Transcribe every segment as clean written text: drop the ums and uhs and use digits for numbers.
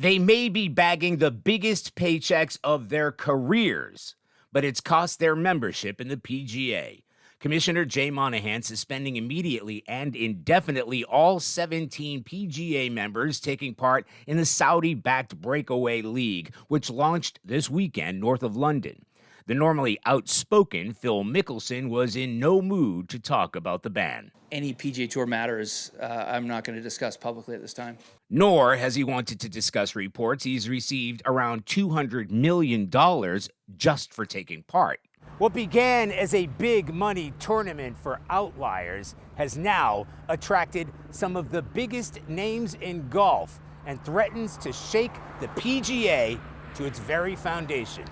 They may be bagging the biggest paychecks of their careers, but it's cost their membership in the PGA. Commissioner Jay Monahan suspending immediately and indefinitely all 17 PGA members taking part in the Saudi-backed breakaway league, which launched this weekend north of London. The normally outspoken Phil Mickelson was in no mood to talk about the ban. Any PGA Tour matters I'm not going to discuss publicly at this time. Nor has he wanted to discuss reports he's received around $200 million just for taking part. What began as a big money tournament for outliers has now attracted some of the biggest names in golf and threatens to shake the PGA to its very foundation.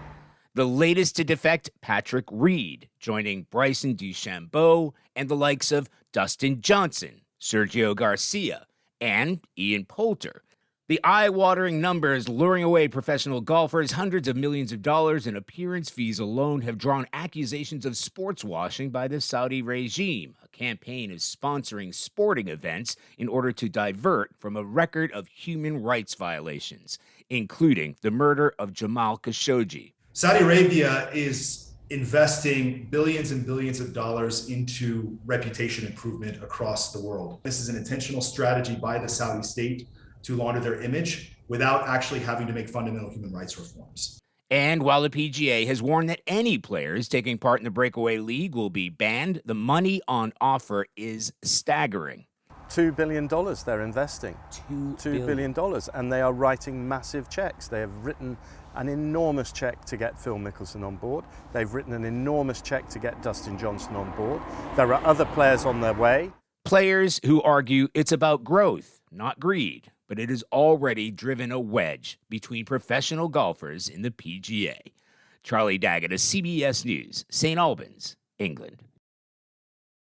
The latest to defect, Patrick Reed, joining Bryson DeChambeau and the likes of Dustin Johnson, Sergio Garcia, and Ian Poulter. The eye-watering numbers luring away professional golfers. Hundreds of millions of dollars in appearance fees alone have drawn accusations of sports washing by the Saudi regime. A campaign of sponsoring sporting events in order to divert from a record of human rights violations, including the murder of Jamal Khashoggi. Saudi Arabia is investing billions and billions of dollars into reputation improvement across the world. This is an intentional strategy by the Saudi state to launder their image without actually having to make fundamental human rights reforms. And while the PGA has warned that any players taking part in the breakaway league will be banned, the money on offer is staggering. $2 billion they're investing. $2 billion. And they are writing massive checks. They have written an enormous check to get Phil Mickelson on board. They've written an enormous check to get Dustin Johnson on board. There are other players on their way. Players who argue it's about growth, not greed, but it has already driven a wedge between professional golfers in the PGA. Charlie Daggett of CBS News, St. Albans, England.